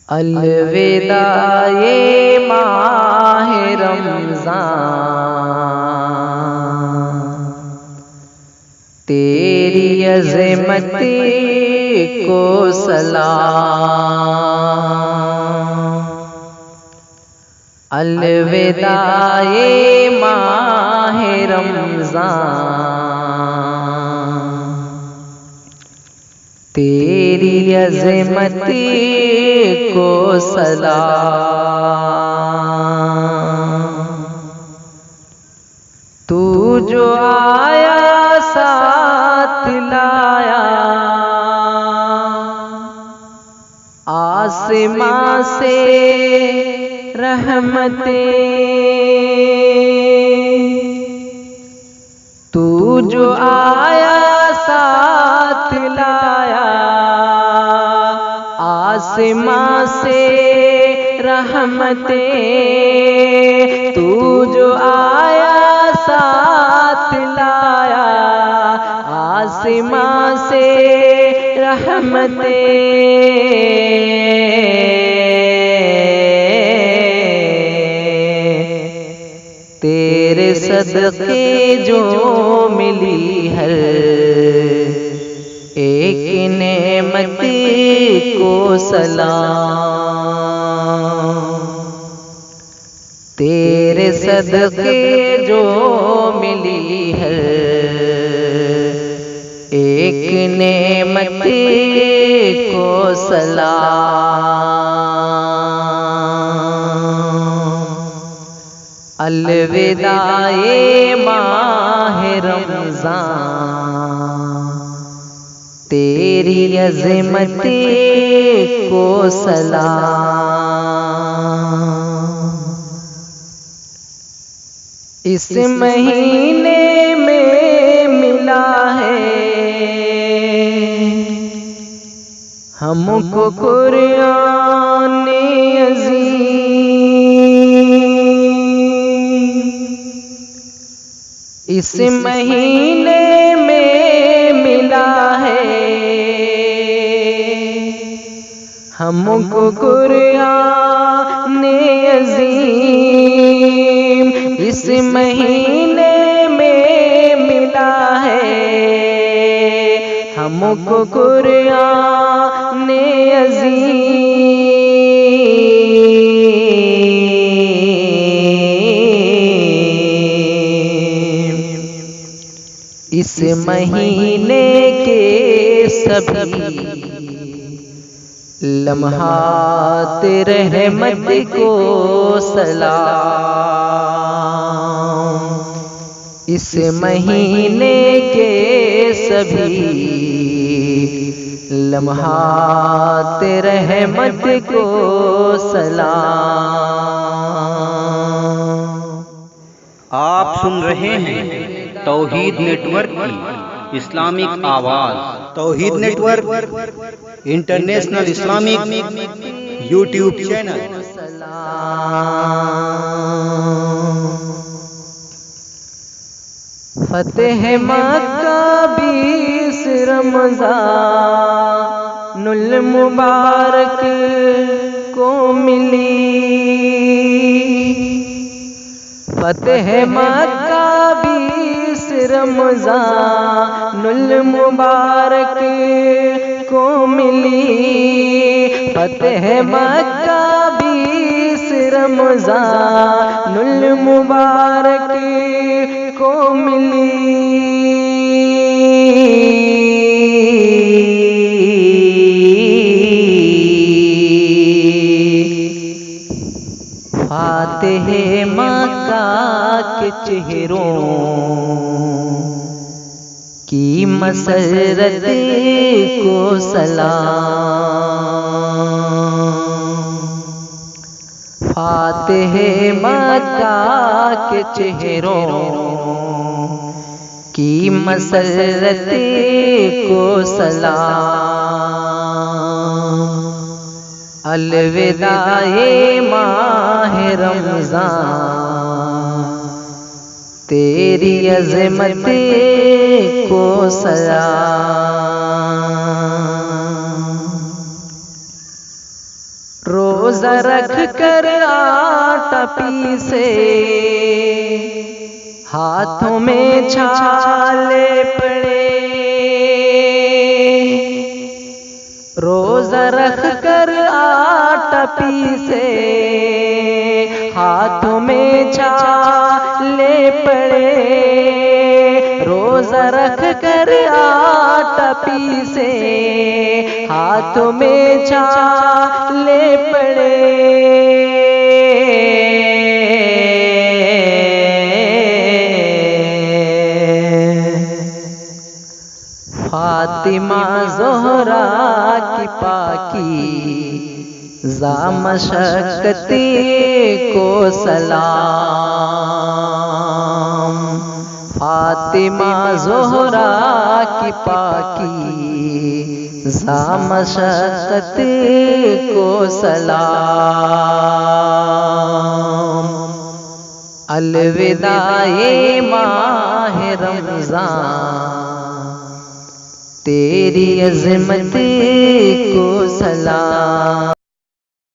अलविदा ये माह रमज़ान, तेरी अज़मत को सलाम। अलविदा ये माह रमज़ान, तेरी अज़मत को सलाम। तू जो आया साथ लाया, आसमां से रहमतें। तू जो आया साथ लाया, आसमां से रहमतें। तू जो आया साथ लाया, आसमां से रहमतें। तेरे सदके जो मिली हर एक नेमत को सलाम। तेरे सदके जो मिली हर एक नेमत को सलाम। अलविदा ये माह रमज़ान, तेरी अज़मत को सलाम। इस महीने में मिला है हमको कुरान अज़ीम। इस महीने में मिला है हमको कुरान अज़ीम। इस महीने में मिला है हमको कुरान अज़ीम। इस महीने के सभी लम्हात रहमत को सलाम। इस महीने के सभी लम्हात रहमत को सलाम। आप सुन रहे हैं तौहीद नेटवर्क की इस्लामिक आवाज़। Tauheed network international Islamic YouTube channel. फतेह मक्का 20 रमज़ानुल मुबारक को मिली। फतेह मक्का 20 रमज़ानुल मुबारक को मिली। फतेह मक्का 20 रमज़ानुल मुबारक को मिली। फातिह मक्का के चेहरों की मसरत को सलाम। फातिह मक्का के चेहरों की मसरत को सलाम। अलविदा ये माह रमज़ान, तेरी अज़मत को सलाम। रोजा रख कर आटा पीसे, हाथों में छाले पड़े। रोजा रख कर आटा पीसे, हाथों में छाले पड़े। रोजा रख कर आटा पीसे, हाथों में छाले पड़े। फातिमा ज़ोहरा की पाकी मशक्क़ती को सलाम। फातिमा ज़ोहरा की पाकी मशक्क़ती को सलाम। अलविदाए माह रमज़ान, तेरी अज़मत को सलाम।